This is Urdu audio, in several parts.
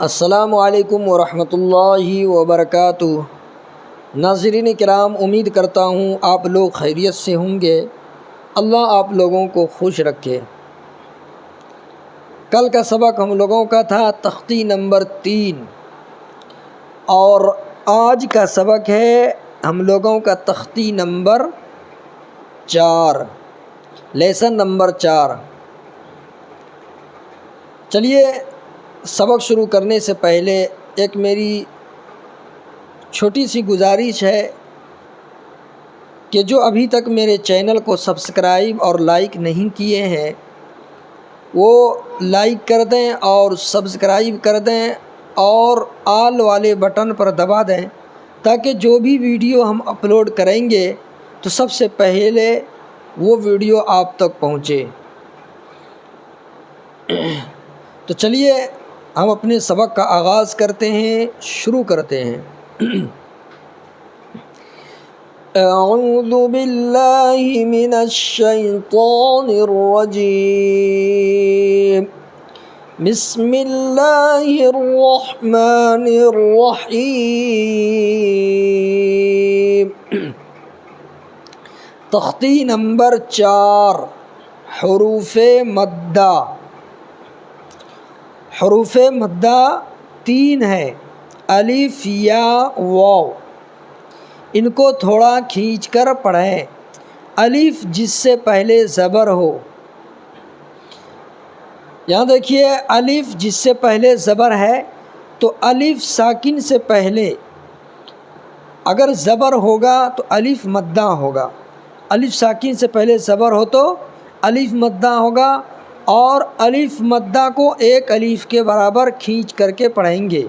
السلام علیکم ورحمۃ اللہ وبرکاتہ۔ ناظرین کرام، امید کرتا ہوں آپ لوگ خیریت سے ہوں گے۔ اللہ آپ لوگوں کو خوش رکھے۔ کل کا سبق ہم لوگوں کا تھا تختی نمبر 3 اور آج کا سبق ہے ہم لوگوں کا تختی نمبر 4، لیسن نمبر 4۔ چلیے سبق شروع کرنے سے پہلے ایک میری چھوٹی سی گزارش ہے کہ جو ابھی تک میرے چینل کو سبسکرائب اور لائک نہیں کیے ہیں وہ لائک کر دیں اور سبسکرائب کر دیں اور آل والے بٹن پر دبا دیں تاکہ جو بھی ویڈیو ہم اپلوڈ کریں گے تو سب سے پہلے وہ ویڈیو آپ تک پہنچے۔ تو چلیے ہم اپنے سبق کا آغاز کرتے ہیں، شروع کرتے ہیں۔ اعوذ باللہ من الشیطان الرجیم، بسم اللہ الرحمن الرحیم۔ تختی نمبر 4، حروف مدہ۔ حروف مدہ 3 ہیں، الف، یا، واو۔ ان کو تھوڑا کھینچ کر پڑھیں۔ الف جس سے پہلے زبر ہو، یہاں دیکھیے الف جس سے پہلے زبر ہے تو الف ساکن سے پہلے اگر زبر ہوگا تو الف مدہ ہوگا۔ الف ساکن سے پہلے زبر ہو تو الف مدہ ہوگا، اور الف مدہ کو ایک الف کے برابر کھینچ کر کے پڑھیں گے۔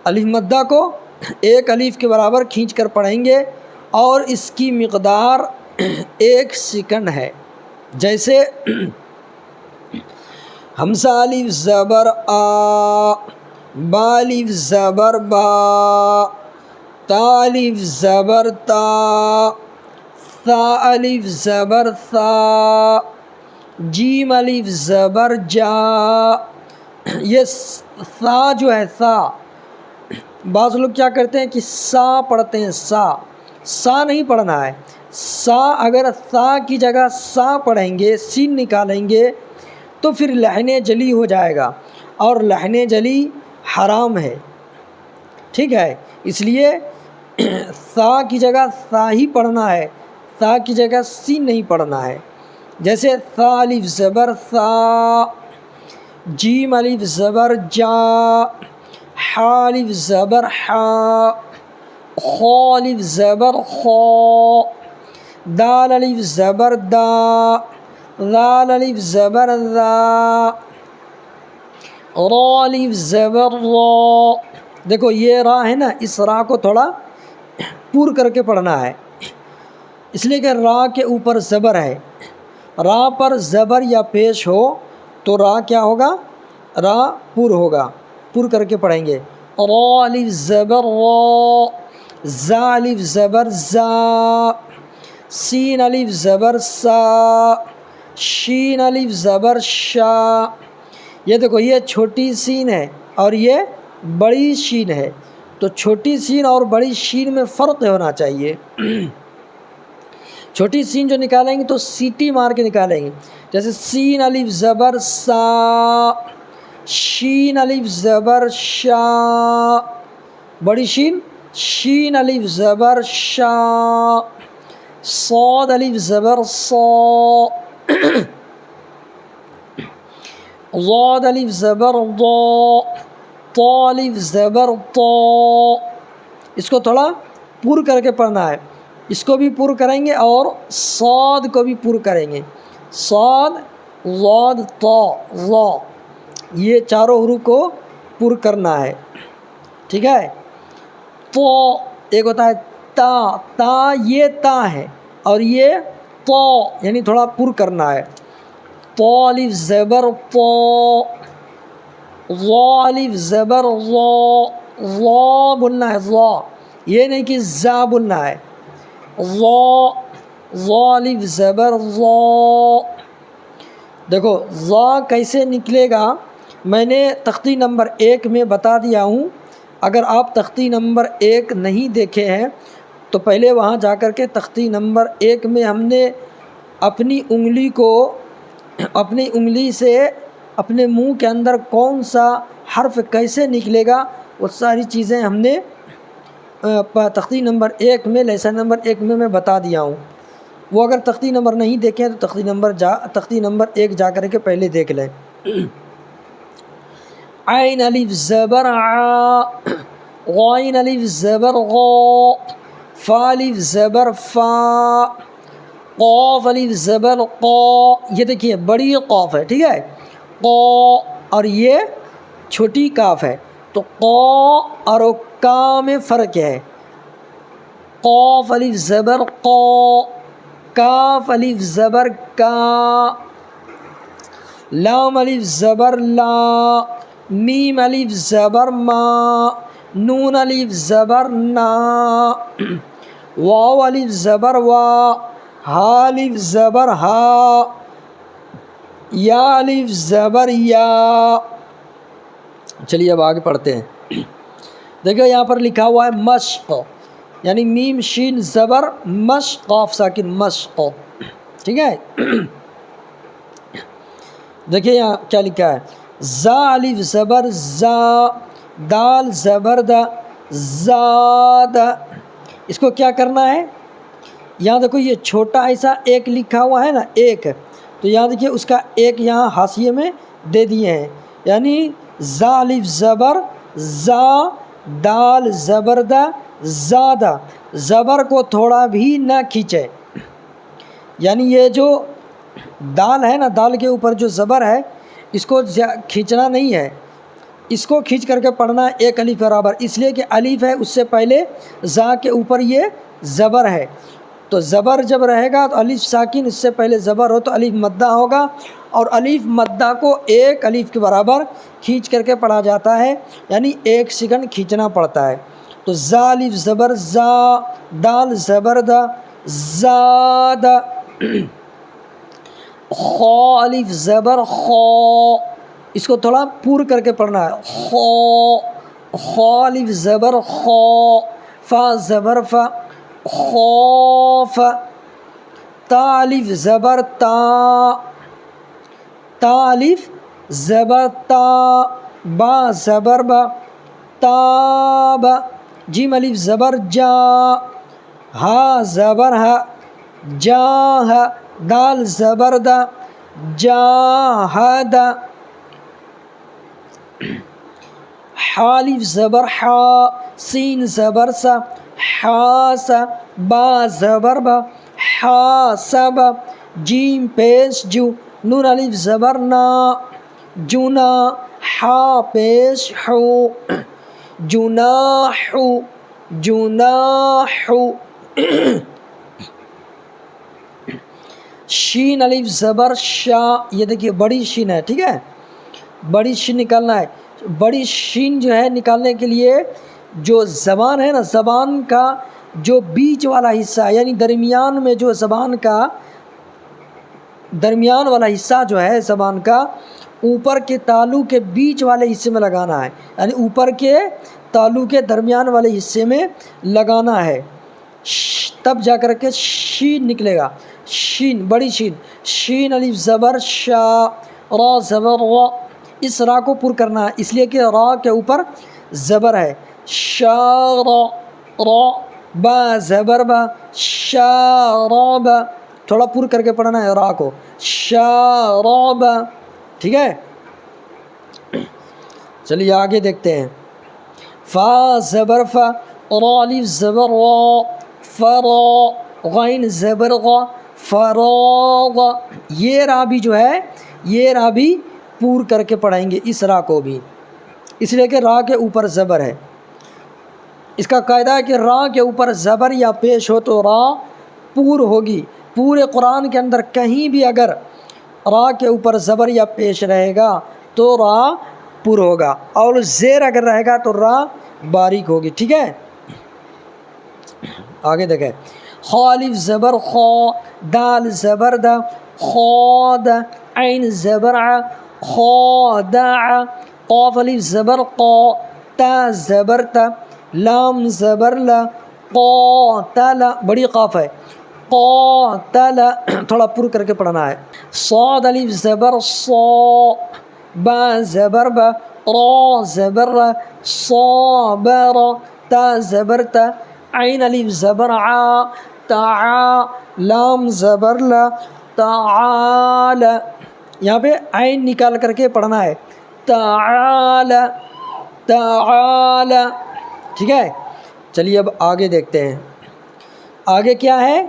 الف مدہ کو ایک الف کے برابر کھینچ کر پڑھیں گے اور اس کی مقدار 1 سیکنڈ ہے۔ جیسے حمزہ الف زبر آ، با الف زبر با، تا الف زبر تا، ثا الف زبر ثا، جیم الف زبر جا۔ یہ ثا جو ہے ثا، بعض لوگ کیا کرتے ہیں کہ سا پڑھتے ہیں، سا نہیں پڑھنا ہے۔ سا اگر ثا کی جگہ سا پڑھیں گے، سین نکالیں گے تو پھر لحن جلی ہو جائے گا، اور لحن جلی حرام ہے، ٹھیک ہے۔ اس لیے ثا کی جگہ ثا ہی پڑھنا ہے، ثا کی جگہ سین نہیں پڑھنا ہے۔ جیسے ثا الف زبر ثا، جیم الف زبر جا، حا الف زبر حا، خا الف زبر خا، دال الف زبر دا، ذال الف زبر ذا، را الف زبر را۔ دیکھو یہ را ہے نا، اس را کو تھوڑا پور کر کے پڑھنا ہے، اس لیے کہ را کے اوپر زبر ہے۔ را پر زبر یا پیش ہو تو را کیا ہوگا؟ را پور ہوگا، پور کر کے پڑھیں گے۔ را الف زبر را، زا الف زبر زا، سین الف زبر سا، شین الف زبر شا۔ یہ دیکھو یہ چھوٹی سین ہے اور یہ بڑی شین ہے، تو چھوٹی سین اور بڑی شین میں فرق ہونا چاہیے۔ چھوٹی سین جو نکالیں گے تو سیٹی مار کے نکالیں گے، جیسے سین الف زبر سا، شین الف زبر شا، بڑی شین، شین الف زبر شا، صاد الف زبر صا، ضاد الف زبر ضا، طا الف زبر طا۔ اس کو تھوڑا پور کر کے پڑھنا ہے، اس کو بھی پور کریں گے اور صاد کو بھی پور کریں گے۔ صاد، ضاد، طا، ظا، یہ چاروں حروف کو پور کرنا ہے، ٹھیک ہے۔ تو ایک ہوتا ہے تا، تا یہ تا ہے اور یہ طا، یعنی تھوڑا پور کرنا ہے۔ طا الف زبر طا، ظا الف زبر ظا، ظا بولنا ہے، ظا، یہ نہیں کہ زا بولنا ہے۔ ظا، ظا الف زبر ظا۔ دیکھو ظا کیسے نکلے گا؟ میں نے تختی نمبر 1 میں بتا دیا ہوں. اگر آپ تختی نمبر 1 نہیں دیکھے ہیں تو پہلے وہاں جا کر کے تختی نمبر 1 میں ہم نے اپنی انگلی سے اپنے منہ کے اندر کون سا حرف کیسے نکلے گا وہ ساری چیزیں ہم نے تختی نمبر 1 میں لیسن نمبر 1 میں بتا دیا ہوں. وہ اگر تختی نمبر نہیں دیکھیں تو تختی نمبر 1 جا کر کے پہلے دیکھ لیں. عین الف زبر ع، غین الف زبر غ، فا الف زبر فا، قاف الف زبر ق. یہ دیکھیے بڑی قاف ہے، ٹھیک ہے، ق، اور یہ چھوٹی کاف ہے. تو ق اور کا میں فرق ہے. قاف الف زبر ق، کاف الف زبر کا، لام الف زبر لا، میم الف زبر ما، نون الف زبر نا، واو الف زبر وا، ہا الف زبر ہا، یا الف زبر یا. چلیے اب آگے پڑھتے ہیں. دیکھو یہاں پر لکھا ہوا ہے مشق، یعنی میم شین زبر مشق، قاف ساکن مشق، ٹھیک ہے. دیکھیے یہاں کیا لکھا ہے، زا الف زبر زا، دال زبر دا، زاد. اس کو کیا کرنا ہے، یہاں دیکھو یہ چھوٹا ایسا ایک لکھا ہوا ہے نا، ایک، تو یہاں دیکھیے اس کا ایک یہاں حاشیے میں دے دیے ہیں. یعنی زا الف زبر زا، دال زبر دا، زادہ. زبر کو تھوڑا بھی نہ کھینچے، یعنی یہ جو دال ہے نا، دال کے اوپر جو زبر ہے اس کو کھینچنا نہیں ہے، اس کو کھینچ کر کے پڑھنا ہے ایک الف برابر. اس لیے کہ الف ہے، اس سے پہلے زا کے اوپر یہ زبر ہے. تو زبر جب رہے گا تو الف ساکن، اس سے پہلے زبر ہو تو الف مدہ ہوگا، اور الف مدہ کو ایک الف کے برابر کھینچ کر کے پڑھا جاتا ہے، یعنی 1 سیکنڈ کھینچنا پڑتا ہے. تو زا الف زبر زا، دال زبر دا، زاد. خا الف زبر خا، اس کو تھوڑا پور کر کے پڑھنا ہے، خا، خا الف زبر خا، فا زبر فا، خوف. تا الف زبر تا، تا الف زبر تا، با زبر با، تاب. جیم الف زبر جا، ہا زبر ہا، جاہ، دال زبر دا، جاہد. حا الف زبر حا، سین زبر سا، حاسا، با زبر با، حاسب. جیم پیش جو، نون الف زبر نا، جنا، حا پیش حو، جناح، جناح. شین الف زبر شا، یہ دیکھیے بڑی شین ہے، ٹھیک ہے، بڑی شین نکالنا ہے. بڑی شین جو ہے نکالنے کے لیے جو زبان ہے نا، زبان کا جو بیچ والا حصہ، یعنی درمیان میں جو زبان کا درمیان والا حصہ جو ہے زبان کا، اوپر کے تالو کے بیچ والے حصے میں لگانا ہے، یعنی اوپر کے تالو کے درمیان والے حصے میں لگانا ہے، تب جا کر کے شین نکلے گا. شین، بڑی شین. شین الف زبر شا، را زبر را، اس را کو پر کرنا ہے، اس لیے کہ را کے اوپر زبر ہے. شارا، را، با زبر با، شارب. تھوڑا پر کر کے پڑھنا ہے را کو، شارب، ٹھیک ہے. چلیے آگے دیکھتے ہیں. فا زبر فا، را الف زبر را، فرا، غین زبر غا، فراغ. یہ را بھی جو ہے، یہ را بھی پور کر کے پڑھیں گے اس را کو بھی، اس لیے کہ را کے اوپر زبر ہے. اس کا قاعدہ ہے کہ را کے اوپر زبر یا پیش ہو تو را پور ہوگی. پورے قرآن کے اندر کہیں بھی اگر را کے اوپر زبر یا پیش رہے گا تو را پر ہوگا، اور زیر اگر رہے گا تو را باریک ہوگی، ٹھیک ہے. آگے دیکھیں. خا الف زبر خا، دال زبر دا، خاد. عین زبر ع، خادع، قاف الف زبر قا، تا زبر تا، لام زبر لا، قاتل، بڑی قاف ہے، قاتل، تھوڑا پر کر کے پڑھنا ہے، صاد الف زبر صا، با زبر با، را زبر را، صابر، تا زبر تا، عین الف زبر عا، تعا، لام زبر لا، تعال، یہاں پہ عین نکال کر کے پڑھنا ہے، تعال تعال، ٹھیک ہے۔ چلیے اب آگے دیکھتے ہیں، آگے کیا ہے،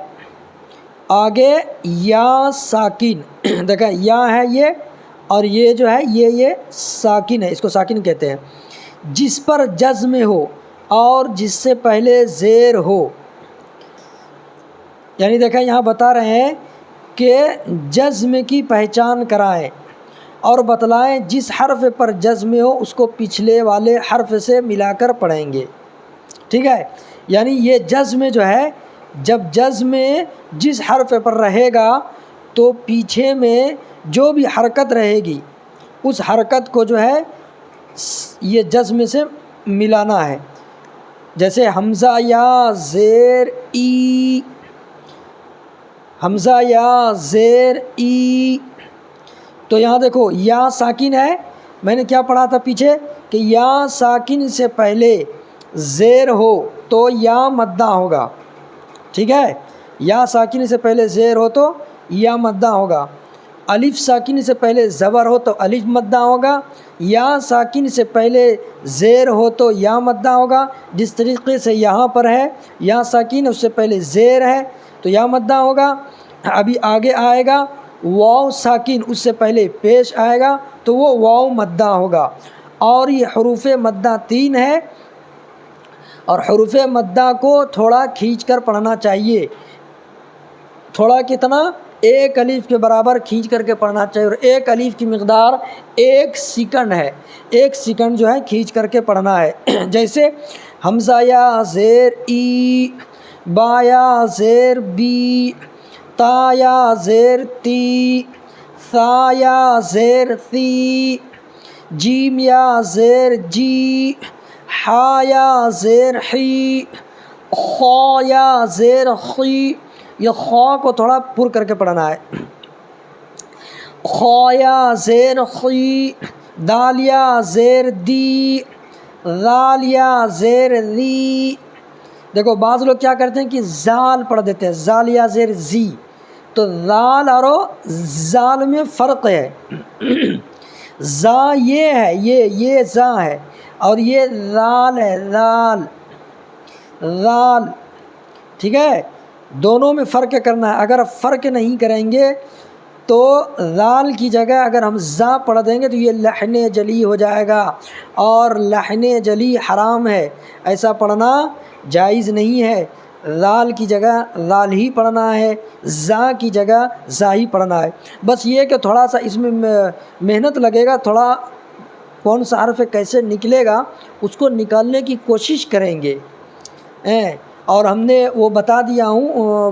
آگے یا ساکن، دیکھیں یا ہے یہ، اور یہ جو ہے یہ ساکن ہے، اس کو ساکن کہتے ہیں، جس پر جزم ہو اور جس سے پہلے زیر ہو، یعنی دیکھیں یہاں بتا رہے ہیں کہ جزم کی پہچان کرائیں اور بتلائیں جس حرف پر جزم ہو اس کو پچھلے والے حرف سے ملا کر پڑھیں گے، ٹھیک ہے۔ یعنی یہ جزم جو ہے، جب جزم جس حرف پر رہے گا تو پیچھے میں جو بھی حرکت رہے گی اس حرکت کو جو ہے یہ جزم سے ملانا ہے، جیسے حمزہ یا زیر ای، حمزہ یا زیر ای، تو یہاں دیکھو یا ساکن ہے، میں نے کیا پڑھا تھا پیچھے کہ یا ساکن سے پہلے زیر ہو تو یا مدہ ہوگا، ٹھیک ہے، یا ساکن سے پہلے زیر ہو تو یا مدہ ہوگا، الف ساکن سے پہلے زبر ہو تو الف مدہ ہوگا، یا ساکن سے پہلے زیر ہو تو یا مدہ ہوگا، جس طریقے سے یہاں پر ہے یا ساکن اس سے پہلے زیر ہے تو یا مدہ ہوگا، ابھی آگے آئے گا واو ساکن اس سے پہلے پیش آئے گا تو وہ واو مدہ ہوگا، اور یہ حروف مدہ 3 ہے، اور حروف مدہ کو تھوڑا کھینچ کر پڑھنا چاہیے، تھوڑا کتنا، 1 الف کے برابر کھینچ کر کے پڑھنا چاہیے، اور 1 الف کی مقدار 1 سیکنڈ ہے، 1 سیکنڈ جو ہے کھینچ کر کے پڑھنا ہے، جیسے حمزہ یا زیر ای، با یا زیر بی، تا یا زیر تی، ثا یا زیر ثی، جیم یا زیر جی، حا یا زیر حی، خا یا زیر خی، یہ خا کو تھوڑا پر کر کے پڑھنا ہے، خا یا زیر خی، دال یا زیر دی، ذال یا زیر ذی، دیکھو بعض لوگ کیا کرتے ہیں کہ زال پڑھ دیتے ہیں، زال یا زیر زی، تو ذال اور زال میں فرق ہے، زا یہ ہے، یہ زا ہے، اور یہ ذال ہے، ذال ذال، ٹھیک ہے، دونوں میں فرق کرنا ہے، اگر فرق نہیں کریں گے تو ذال کی جگہ اگر ہم زا پڑھ دیں گے تو یہ لحن جلی ہو جائے گا، اور لحن جلی حرام ہے، ایسا پڑھنا جائز نہیں ہے، ذال کی جگہ ذال ہی پڑھنا ہے، زا کی جگہ زا ہی پڑھنا ہے، بس یہ کہ تھوڑا سا اس میں محنت لگے گا، تھوڑا کون سا حرف کیسے نکلے گا اس کو نکالنے کی کوشش کریں گے، اور ہم نے وہ بتا دیا ہوں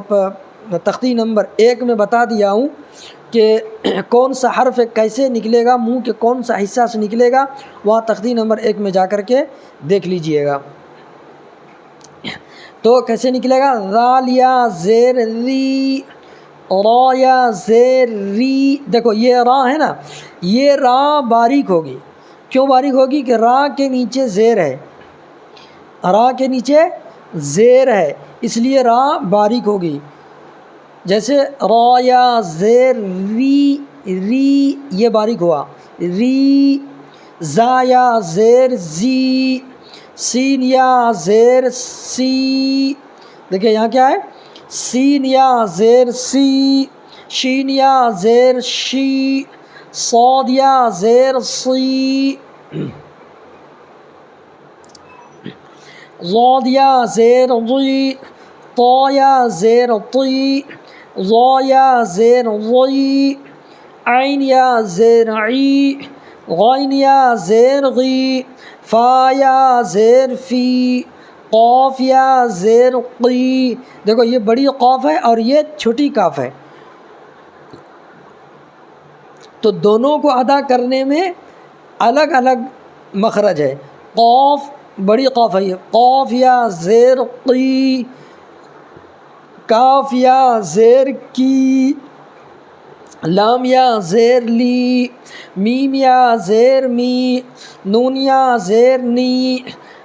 تختی نمبر 1 میں بتا دیا ہوں کہ کون سا حرف کیسے نکلے گا، منہ کے کون سا حصہ سے نکلے گا، وہاں تختی نمبر 1 میں جا کر کے دیکھ لیجئے گا، تو کیسے نکلے گا، ذال یا زیر ری، را یا زیر ری، دیکھو یہ را ہے نا، یہ را باریک ہوگی، کیوں باریک ہوگی کہ را کے نیچے زیر ہے، را کے نیچے زیر ہے اس لیے را باریک ہوگی، جیسے را یا زیر ری، ری یہ باریک ہوا، ری، زا یا زیر زی، سین یا زیر سی، دیکھیں یہاں کیا ہے، سین یا زیر سی، شین یا زیر شی، صاد یا زیر صی، ضاد یا زیر ضی، طا یا زیر طی، ظا یا زیر ضی، عین یا زیر عی، غین یا زیر غی، فا یا زیر فی، قاف یا زیر قی، دیکھو یہ بڑی قاف ہے اور یہ چھوٹی کاف ہے، تو دونوں کو ادا کرنے میں الگ الگ مخرج ہے. قوف بڑی قوف ہے، قوف یا زیر قی، کاف یا زیر کی، لام یا زیر لی، میم یا زیر می، نون یا زیر نی،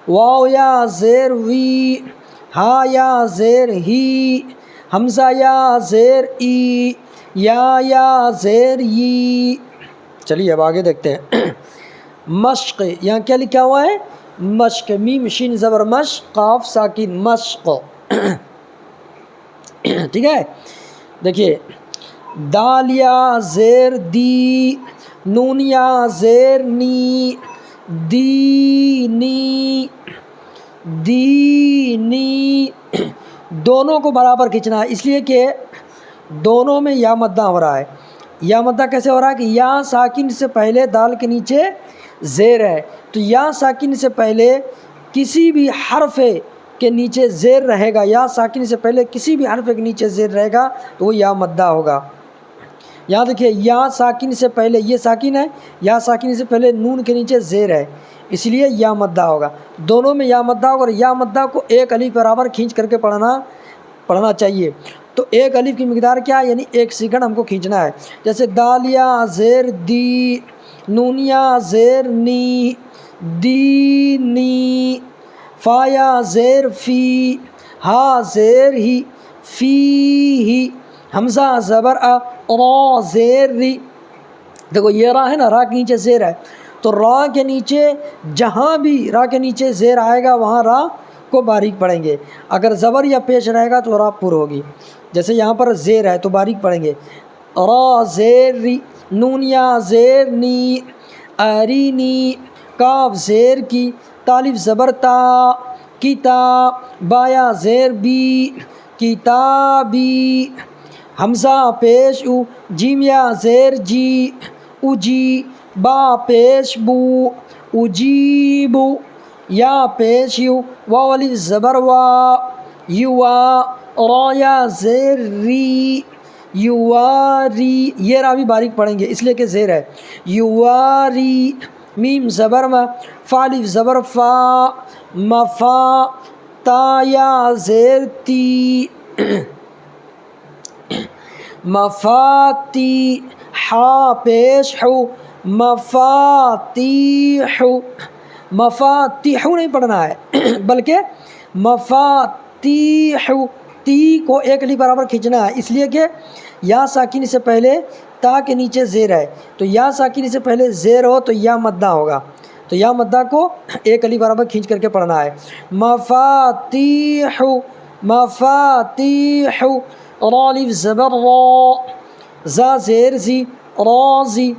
واو یا زیر وی، ہا یا زیر ہی، حمزہ یا زیر ای، یا زیر ی. چلیے اب آگے دیکھتے ہیں. مشق، یہاں کیا لکھا ہوا ہے؟ مشق، میم شین زبر مش، قاف ساکن، مشق. ٹھیک ہے، دیکھیے دال یا زیر دی، نون یا زیر نی، دینی، دینی. دونوں کو برابر کھینچنا ہے، اس لیے کہ دونوں میں یا مدہ ہو رہا ہے. یا مدہ کیسے ہو رہا ہے کہ یا ساکن سے پہلے دال کے نیچے زیر ہے، تو یا ساکن سے پہلے کسی بھی حرف کے نیچے زیر رہے گا، یا ساکن سے پہلے کسی بھی حرف کے نیچے زیر رہے گا تو وہ یا مدہ ہوگا. یہاں دیکھیے یا ساکن سے پہلے، یہ ساکن ہے، یا ساکن سے پہلے نون کے نیچے زیر ہے، اس لیے یا مدہ ہوگا. دونوں میں یا مدہ ہوگا، اور یا مدہ کو ایک الف برابر کھینچ کر کے پڑھنا چاہیے. تو ایک الف کی مقدار کیا ہے؟ یعنی 1 سیکنڈ ہم کو کھینچنا ہے. جیسے دال یا زیر دی، نون یا زیر نی، دینی، فا یا زیر فی، ہا زیر ہی، فی ہی، حمزہ زبر آ، را زیر ری. دیکھو یہ را ہے نا، را کے نیچے زیر ہے، تو را کے نیچے جہاں بھی را کے نیچے زیر آئے گا وہاں را کو باریک پڑھیں گے. اگر زبر یا پیش رہے گا تو را پر ہوگی. جیسے یہاں پر زیر ہے تو باریک پڑھیں گے، را زیر ری. نون یا زیر نی، ارینی، کاف زیر کی، تالف زبر تا، کتا، با یا زیر بی، کتابی، حمزہ پیش او، جیم یا زیر جی، اجی، با پیش بو، اجیبو، یا پیش یو، واو الف زبر وا، یوا، را یا زیر ری، یواری. یہ را بھی باریک پڑھیں گے اس لیے کہ زیر ہے، یواری. میم زبر ما، فا الف زبر فا، مفا، تا یا زیر تی، مفاتی، ہا پیش ہو، مفاتیح. مفاتیح نہیں پڑھنا ہے بلکہ مفاتیح. تی کو ایک الف برابر کھینچنا ہے، اس لیے کہ یا ساکن سے پہلے تا کے نیچے زیر ہے، تو یا ساکن سے پہلے زیر ہو تو یا مدہ ہوگا، تو یا مدہ کو ایک الف برابر کھینچ کر کے پڑھنا ہے. مفاتیح، مفاتیح. را الف زبر را، زا زیر زی، رازی،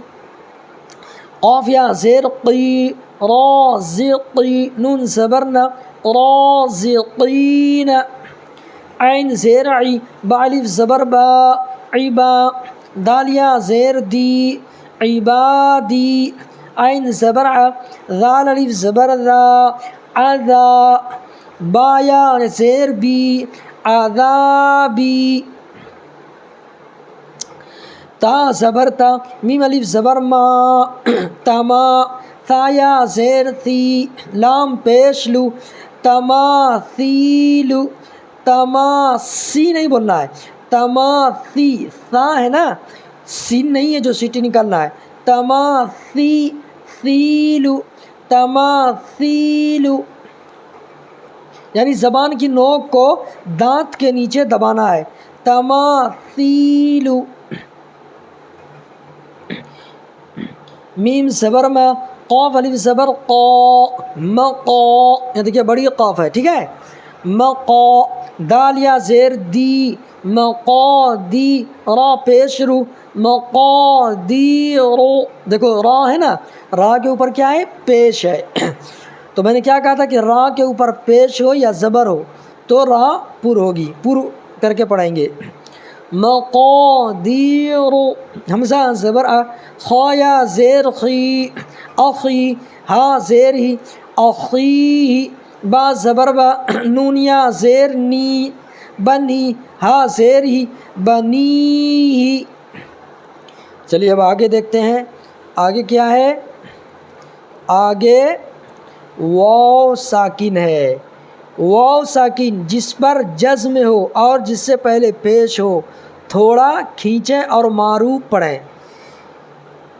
قاف یا زیر قی، رازقی، نون زبرنا، رازقین، عین زیر عی، با الف زبر با، عبا، دال یا زیر دی، عبادی، عین زبر ع، ذال الف زبر ذا، عذا، با یا زیر بی، عذابی، تا زبر تا، میم الف زبر ما، تما، ثا یا زیر ثی، لام پیش لو، تماثیلو، تماسی نہیں بولنا ہے، تماثی، ثا ہے نا، سین نہیں ہے جو سیٹی نکالنا ہے، تماثی، ثیلو، تماثیلو. یعنی زبان کی نوک کو دانت کے نیچے دبانا ہے، تماثیلو. میم زبر میں، قاف الف زبر قا، مقا، یہ دیکھیے بڑی قاف ہے، ٹھیک ہے، مقا. دال یا زیر دی، مقادی، را پیش رو، مقادیرو. دیکھو را ہے نا، را کے اوپر کیا ہے؟ پیش ہے. تو میں نے کیا کہا تھا کہ را کے اوپر پیش ہو یا زبر ہو تو را پر ہوگی، پر کر کے پڑھیں گے. مقادیر، حمزہ زبر آ، خا یا زیر خی، اخی، ہا زیر ہی، اخی، با زبر با، نون یا زیر نی، بنی، ہا زیر ہی، بنی. چلیے اب آگے دیکھتے ہیں، آگے کیا ہے؟ آگے واو ساکن ہے، واو ساکن جس پر جزم ہو اور جس سے پہلے پیش ہو، تھوڑا کھینچیں اور معروف پڑھیں۔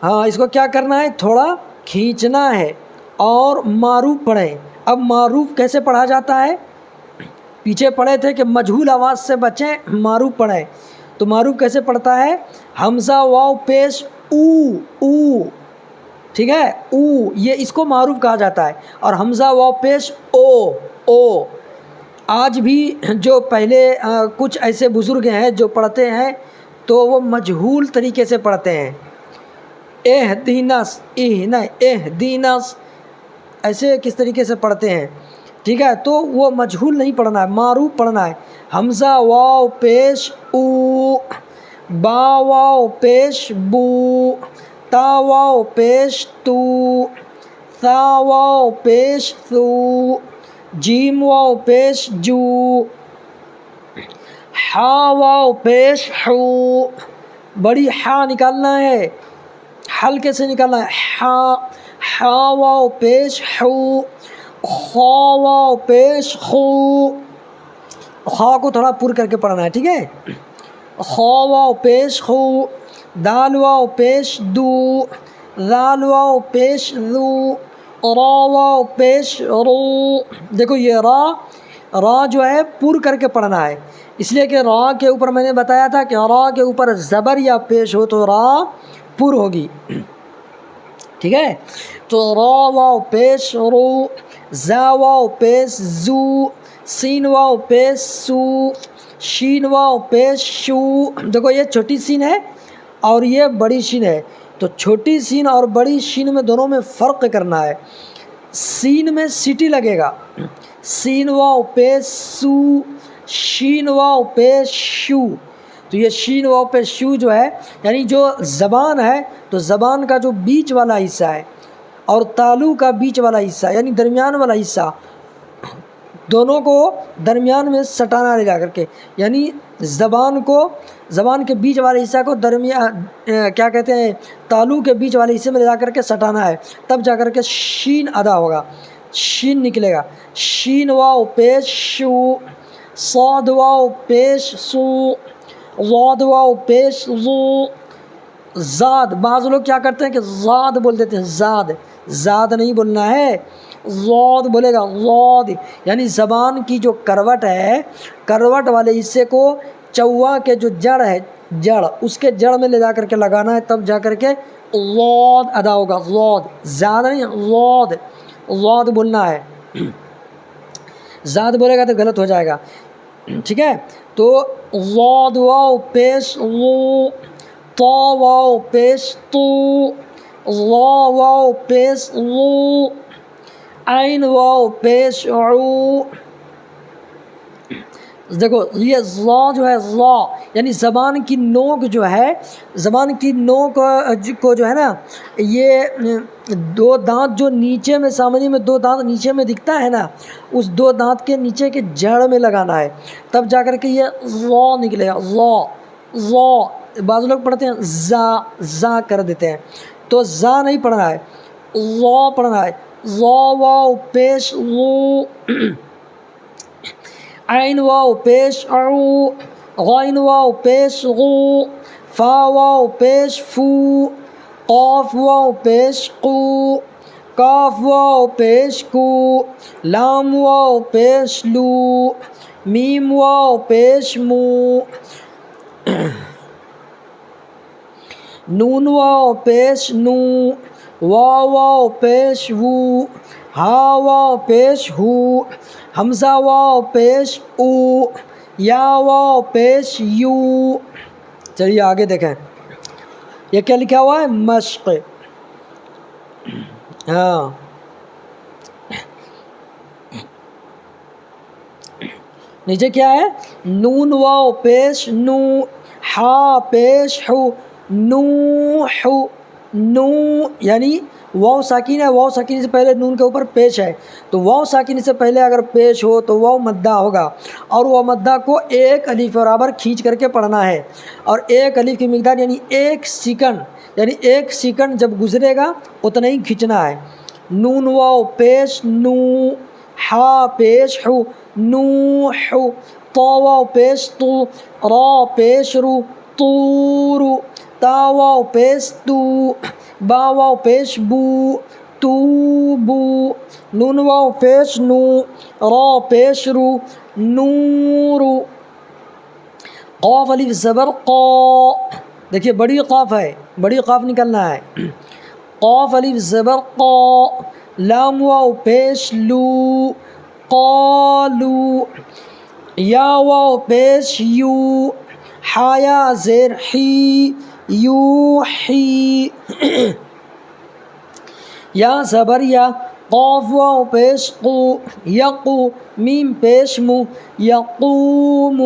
ہاں، اس کو کیا کرنا ہے؟ تھوڑا کھینچنا ہے اور معروف پڑھیں۔ اب معروف کیسے پڑھا جاتا ہے؟ پیچھے پڑھے تھے کہ مجہول آواز سے بچیں، معروف پڑھیں۔ تو معروف کیسے پڑھتا ہے؟ حمزہ واو پیش او، او، ٹھیک ہے، او، یہ اس کو معروف کہا جاتا ہے۔ اور حمزہ واو پیش او، او۔ آج بھی جو پہلے کچھ ایسے بزرگ ہیں جو پڑھتے ہیں تو وہ مجہول طریقے سے پڑھتے ہیں، اہدینس، اہدینس، ایسے کس طریقے سے پڑھتے ہیں، ٹھیک ہے؟ تو وہ مجہول نہیں پڑھنا ہے، معروف پڑھنا ہے۔ حمزہ واو پیش او، با واو پیش بو، تا واو پیش تو، ثا واو پیش ثو، جیم واو پیش جو، ہا واو پیش حو، بڑی ہا نکالنا ہے، حلقے سے نکالنا ہے، ہا، ہا واو پیش حو، خا واو پیش خو، خا کو تھوڑا پر کر کے پڑھنا ہے، ٹھیک ہے؟ خا واو پیش خو، دال واو پیش دو، ذال واو پیش ذو، را واو پیش رو۔ دیکھو یہ را جو ہے پر کر کے پڑھنا ہے، اس لیے کہ را کے اوپر میں نے بتایا تھا کہ را کے اوپر زبر یا پیش ہو تو را پر ہوگی، ٹھیک ہے؟ تو را واو پیش رو، زا واو پیش زو، سین واو پیش سو، شین واو پیش شو۔ دیکھو یہ چھوٹی سین ہے اور یہ بڑی شین ہے، تو چھوٹی سین اور بڑی شین میں دونوں میں فرق کرنا ہے۔ سین میں سیٹی لگے گا، سین واو پیش سو، شین واو پیش شو۔ تو یہ شین واو پیش شو جو ہے یعنی جو زبان ہے، تو زبان کا جو بیچ والا حصہ ہے اور تالو کا بیچ والا حصہ یعنی درمیان والا حصہ، دونوں کو درمیان میں سٹانا لے جا کر کے، یعنی زبان کے بیچ والے حصہ کو کیا کہتے ہیں، تالو کے بیچ والے حصے میں لے جا کر کے سٹانا ہے، تب جا کر کے شین ادا ہوگا، شین نکلے گا۔ شین واو پیش شو، صاد واو پیش سو، ضاد واو پیش زو، زاد، بعض لوگ کیا کرتے ہیں کہ زاد بول دیتے ہیں، زاد نہیں بولنا ہے، ضاد بولے گا، ضاد، یعنی زبان کی جو کروٹ ہے، کروٹ والے حصے کو چوا کے جو جڑ ہے، جڑ، اس کے جڑ میں لے جا کر کے لگانا ہے، تب جا کر کے ضاد ادا ہوگا، ضاد، زاد نہیں، ضاد بولنا ہے، زاد بولے گا تو غلط ہو جائے گا، ٹھیک ہے؟ تو ضاد واو پیش غو، طا واو پیش تو، ظا واو پیش غو، عین واو پیش عو۔ دیکھو یہ ظا جو ہے، ظا یعنی زبان کی نوک جو ہے، زبان کی نوک کو جو ہے نا، یہ دو دانت جو نیچے میں، سامنے میں دو دانت نیچے میں دکھتا ہے نا، اس دو دانت کے نیچے کے جڑ میں لگانا ہے، تب جا کر کے یہ ظا نکلے گا، ظا۔ بعض لوگ پڑھتے ہیں زا کر دیتے ہیں، تو زا نہیں پڑھنا ہے، ظا پڑھنا ہے۔ ظا واو پیش غو، عین واو پیش عو، غین واو پیش غو، فا واو پیش فو، قاف واو پیش قو، کاف واو پیش کو، لام واو پیش لو، میم واو پیش مو، نون واو پیش نو، واو واو پیش وو، ہا واو پیش ہو، حمزہ واو پیش او، یا واو پیش یو۔ چلیے آگے دیکھیں، یہ کیا لکھا ہوا ہے؟ مشق۔ ہاں، نیچے کیا ہے؟ نون واو پیش نو، ہا پیش ہو، نو ہو، نو یعنی واو ساکن ہے، واو ساکن سے پہلے نون کے اوپر پیش ہے، تو واو ساکن سے پہلے اگر پیش ہو تو واو مدہ ہوگا، اور وہ مدہ کو ایک الف کے برابر کھینچ کر کے پڑھنا ہے، اور ایک الف کی مقدار یعنی ایک سیکنڈ جب گزرے گا اتنا ہی کھینچنا ہے۔ نون واو پیش نو، ہا پیش ہو، نوح، تو واو پیش تو، را پیش رو، طور، تا واو پیش تو، با واو پیش بو، توبو، نون واو پیش نو، را پیش رو، نور، قاف الف زبر قا، دیکھیے بڑی قاف ہے، بڑی قاف نکلنا ہے، قاف الف زبر قا، لام واو پیش لو، قالو، یا واو پیش یو، حایا زیر حی، یوحی، یا زبر یا، قاف واو پیش قو، یقو، میم پیش مو، یقوم،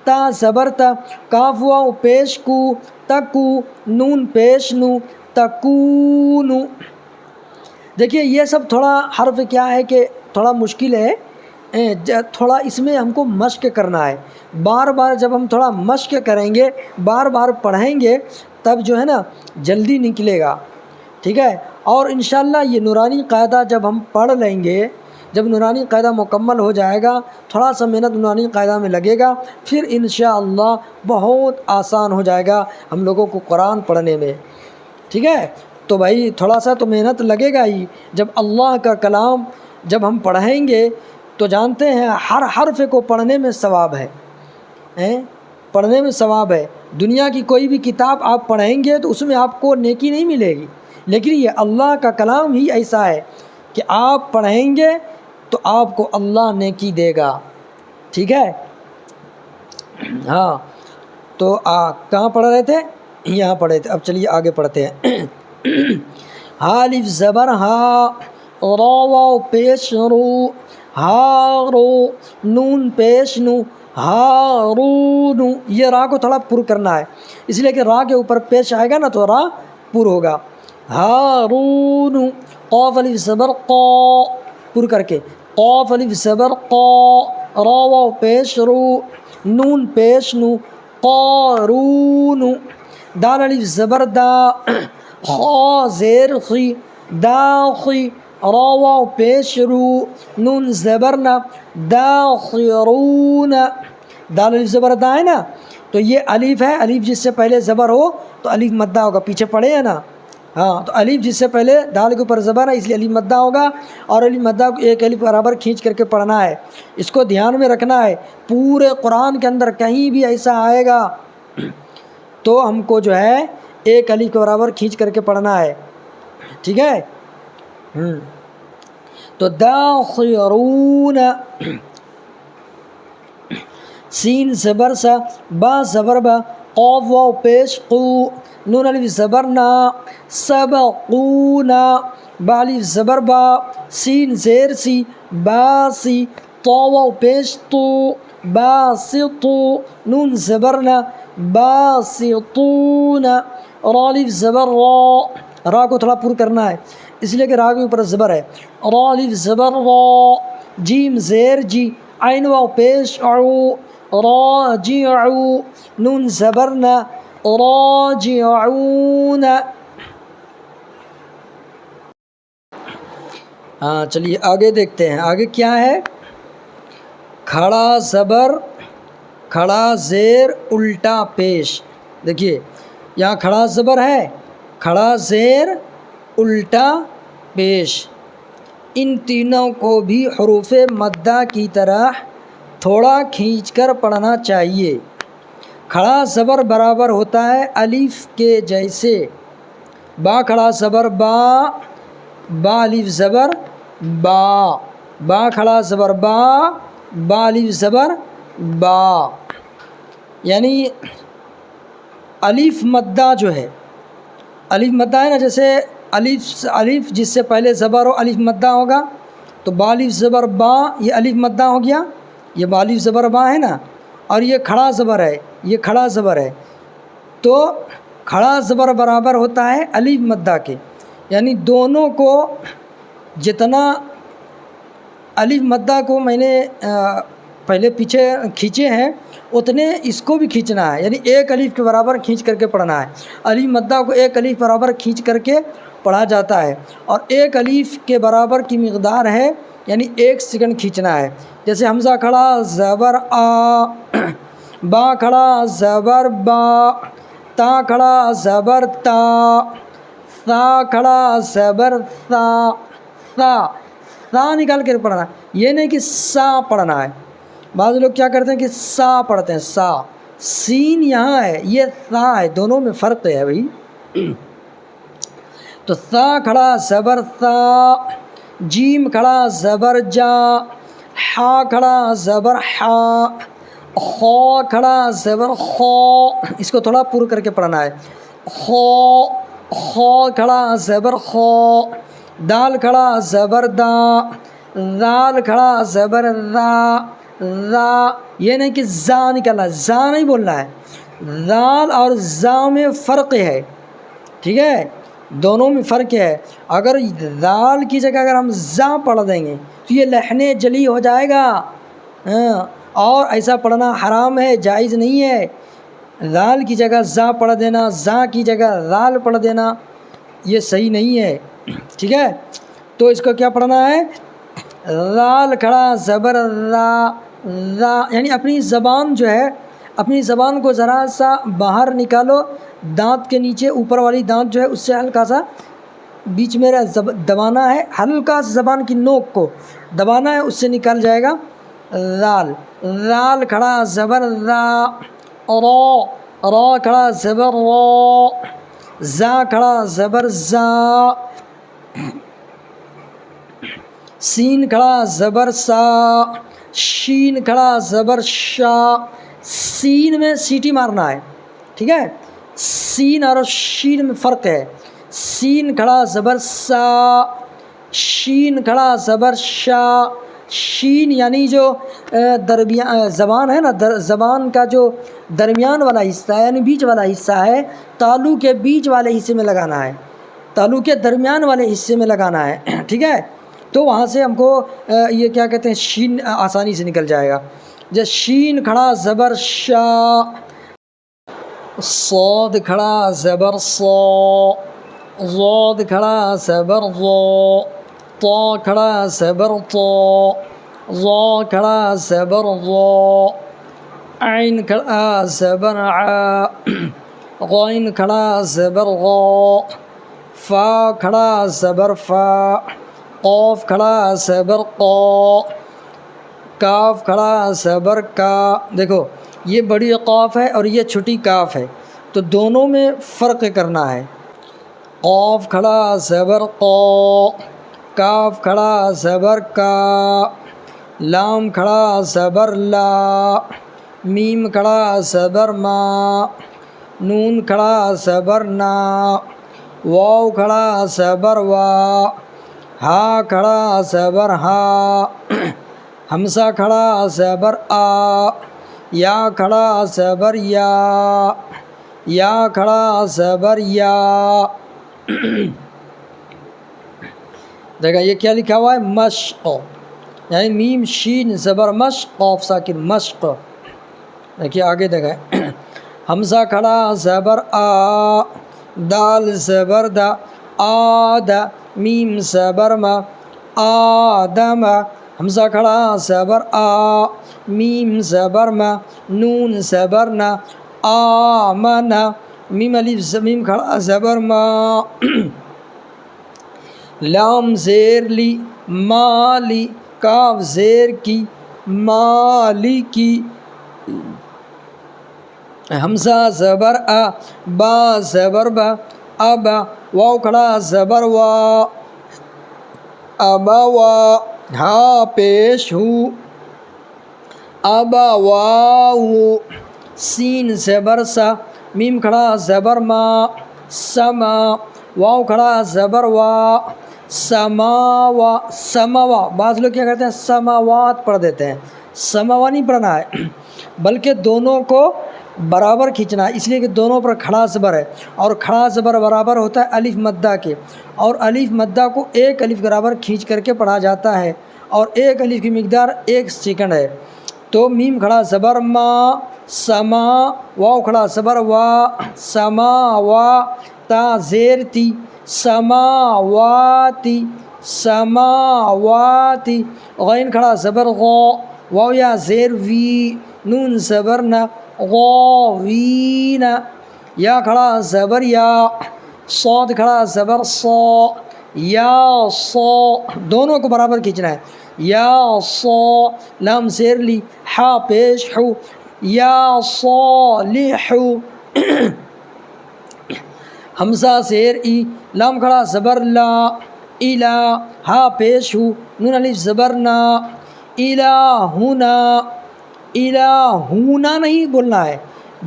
تا زبر تا، کاف واو پیش کو، تکو، نون پیش نو، تکونو۔ دیکھیے یہ سب تھوڑا حرف کیا ہے کہ تھوڑا مشکل ہے، تھوڑا اس میں ہم کو مشق کرنا ہے، بار بار جب ہم تھوڑا مشق کریں گے، بار بار پڑھیں گے تب جو ہے نا جلدی نکلے گا، ٹھیک ہے۔ اور انشاءاللہ یہ نورانی قاعدہ جب ہم پڑھ لیں گے، جب نورانی قاعدہ مکمل ہو جائے گا، تھوڑا سا محنت نورانی قاعدہ میں لگے گا، پھر انشاءاللہ بہت آسان ہو جائے گا ہم لوگوں کو قرآن پڑھنے میں، ٹھیک ہے۔ تو بھائی تھوڑا سا تو محنت لگے گا ہی، جب اللہ کا کلام جب ہم پڑھیں گے تو جانتے ہیں ہر حرف کو پڑھنے میں ثواب ہے، پڑھنے میں ثواب ہے۔ دنیا کی کوئی بھی کتاب آپ پڑھیں گے تو اس میں آپ کو نیکی نہیں ملے گی، لیکن یہ اللہ کا کلام ہی ایسا ہے کہ آپ پڑھیں گے تو آپ کو اللہ نیکی دے گا، ٹھیک ہے۔ ہاں تو کہاں پڑھ رہے تھے؟ یہاں پڑھے تھے، اب چلیے آگے پڑھتے ہیں۔ ہا الف زبر ہا، را واو پیش رو، ہارو، نون پیش نو، ہارون، یہ را کو تھوڑا پر کرنا ہے، اس لیے کہ را کے اوپر پیش آئے گا نا تو را پر ہوگا، ہارون، قاف الف زبر قا، پر کر کے، قاف الف زبر قا، را واو پیش رو، نون پیش نو، قارون، دال الف زبر دا، خا زیر خی، داخی، را واو پیش رو، نون زبرنا، داخرون، دال الف زبر دا ہے نا، تو یہ الف ہے، الف جس سے پہلے زبر ہو تو الف مدہ ہوگا، پیچھے پڑھے ہیں نا، ہاں تو الف جس سے پہلے دال کے اوپر زبر ہے اس لیے الف مدہ ہوگا، اور الف مدہ کو ایک الف برابر کھینچ کر کے پڑھنا ہے، اس کو دھیان میں رکھنا ہے، پورے قرآن کے اندر کہیں بھی ایسا آئے گا تو ہم کو جو ہے ایک الف کے برابر کھینچ کر کے پڑھنا ہے، ٹھیک ہے۔ تو داخرون، سین زبر سا، با زبر با، قاف واو پیش قو، نون الف زبر نا، سبقونا، با الف زبر با، سین زیر سی، باسی، طا واو پیش تو، باسطو، نون زبر نا، باسطون، را الف زبر را، را کو تھوڑا پر کرنا ہے اس لیے کہ را کے اوپر زبر ہے، را الف زبر را، جیم زیر جی، عین واو پیش عو، راجعو، نون زبرنا، راجعون۔ ہاں چلیے آگے دیکھتے ہیں، آگے کیا ہے؟ کھڑا زبر، کھڑا زیر الٹا پیش، دیکھیے یہاں کھڑا زبر ہے، کھڑا زیر الٹا پیش، ان تینوں کو بھی حروف مدہ کی طرح تھوڑا کھینچ کر پڑھنا چاہیے۔ کھڑا زبر برابر ہوتا ہے الف کے جیسے، با کھڑا زبر با، با الف زبر با، با کھڑا زبر با، با الف زبر با، یعنی الف مدہ جو ہے، الف مدہ ہے نا، جیسے الف جس سے پہلے زبر ہو الف مدہ ہوگا، تو با الف زبر با، یہ الف مدہ ہو گیا، یہ با الف زبر با ہے نا، اور یہ کھڑا زبر ہے، یہ کھڑا زبر ہے، تو کھڑا زبر برابر ہوتا ہے الف مدہ کے، یعنی دونوں کو جتنا الف مدہ کو میں نے پہلے پیچھے کھینچے ہیں اتنے اس کو بھی کھینچنا ہے، یعنی ایک الف کے برابر کھینچ کر کے پڑھنا ہے۔ الف مدہ کو ایک الف برابر کھینچ کر کے پڑھا جاتا ہے، اور ایک الف کے برابر کی مقدار ہے یعنی 1 سیکنڈ کھینچنا ہے۔ جیسے حمزہ کھڑا زبر آ، با کھڑا زبر با، تا کھڑا زبر تا، ثا کھڑا زبر ثا، ثا نکال کر پڑھنا ہے، یہ نہیں کہ سا پڑھنا ہے۔ بعض لوگ کیا کرتے ہیں کہ سا پڑھتے ہیں، سا، سین یہاں ہے، یہ ثا ہے، دونوں میں فرق ہے بھائی۔ تو ثا کھڑا زبر ثا، جیم کھڑا زبر جا، حا کھڑا زبر حا، خو کھڑا زبر خو، اس کو تھوڑا پر کر کے پڑھنا ہے، خو کھڑا زبر خو، دال کھڑا زبر دا، دال کھڑا زبر ذا، ذا، یہ نہیں کہ زا نکلنا ہے، زا نہیں بولنا ہے، دال اور زا میں فرق ہے، ٹھیک ہے، دونوں میں فرق ہے۔ اگر دال کی جگہ اگر ہم زا پڑھ دیں گے تو یہ لحن جلی ہو جائے گا، اور ایسا پڑھنا حرام ہے، جائز نہیں ہے۔ دال کی جگہ زا پڑھ دینا، زا کی جگہ دال پڑھ دینا، یہ صحیح نہیں ہے، ٹھیک ہے۔ تو اس کو کیا پڑھنا ہے، دال کھڑا زبر ذا، ذا، یعنی اپنی زبان جو ہے، اپنی زبان کو ذرا سا باہر نکالو، دانت کے نیچے اوپر والی دانت جو ہے اس سے ہلکا سا بیچ میں دبانا ہے، ہلکا سا زبان کی نوک کو دبانا ہے، اس سے نکل جائے گا دال، دال کھڑا زبر ذا، را، را کھڑا زبر را، زا کھڑا زبر زا، سین کھڑا زبر سا، شین کھڑا زبر شا، سین میں سیٹی مارنا ہے، ٹھیک ہے، سین اور شین میں فرق ہے، سین کھڑا زبر سا، شین کھڑا زبر شا، شین یعنی جو زبان ہے نا، زبان کا جو درمیان والا حصہ ہے یعنی بیچ والا حصہ ہے، تالو کے بیچ والے حصے میں لگانا ہے، تالو کے درمیان والے حصے میں لگانا ہے، ٹھیک ہے۔ تو وہاں سے ہم کو یہ کیا کہتے ہیں، شین آسانی سے نکل جائے گا۔ جیسے شین کھڑا زبر شا، صاد کھڑا زبر صا، ضاد کھڑا زبر ضا، طا کھڑا زبر طا، ظا کھڑا زبر ظا، عین کھڑا زبر ع، غین کھڑا زبر غا، فا کھڑا زبر فا، قاف کھڑا زبر قا، کاف کھڑا زبر کا۔ دیکھو یہ بڑی قاف ہے اور یہ چھوٹی کاف ہے، تو دونوں میں فرق کرنا ہے۔ قاف کھڑا زبر قا، کاف کھڑا زبر کا، لام کھڑا زبر لا، میم کھڑا زبر ما، نون کھڑا زبر نا، واو کھڑا زبر وا، ہا کھڑا زبر ہا، حمزہ کھڑا زبر آ، یا کھڑا زبر یا، یا کھڑا زبر یا۔ دیکھا یہ کیا لکھا ہوا ہے، مشق، یعنی میم شین زبر مشق، قاف ساکن مشق۔ دیکھیے آگے دیکھیں، حمزہ کھڑا زبر آ، دال زبر دا، آد، میم زبر ما، آدم، حمزہ کھڑا زبر آ، میم زبر ما، نون زبر نا، آمن، میم الف میم کھڑا زبر ما، لام زیر لی، مالی، کاف زیر کی، مالی کی، حمزہ زبر آ، با زبر با، ابا، واو کھڑا زبر وا، ابا وا، ہا پیش ہو، ابا واو، سین زبر سا، میم کھڑا زبر ما، سما، واو کھڑا زبر وا، سماوا، سماوا۔ بعض لوگ کیا کرتے ہیں سماوات پڑھ دیتے ہیں، سماوا نہیں پڑھنا ہے، بلکہ دونوں کو برابر کھینچنا ہے، اس لیے کہ دونوں پر کھڑا زبر ہے، اور کھڑا زبر برابر ہوتا ہے الف مدہ کے، اور الف مدہ کو ایک الف برابر کھینچ کر کے پڑھا جاتا ہے، اور ایک الف کی مقدار 1 سیکنڈ ہے۔ تو میم کھڑا زبر ما، سما، واو کھڑا زبر وا، سما وا، تا زیر تی، سماواتی، سماواتی، غین کھڑا زبر غو، واو یا زیر وی، نون زبر نہ، غاوین، یا کھڑا زبر یا، صاد کھڑا زبر صا، یا صا، دونوں کو برابر کھینچنا ہے، یا صا، لام زیر لی، حا پیش حو، یا صالح، حمزہ زیر ای، لام کھڑا زبر لا، الا، ہا پیش ہو، نون الف زبر نا، الہنا، الہونا نہیں بولنا ہے،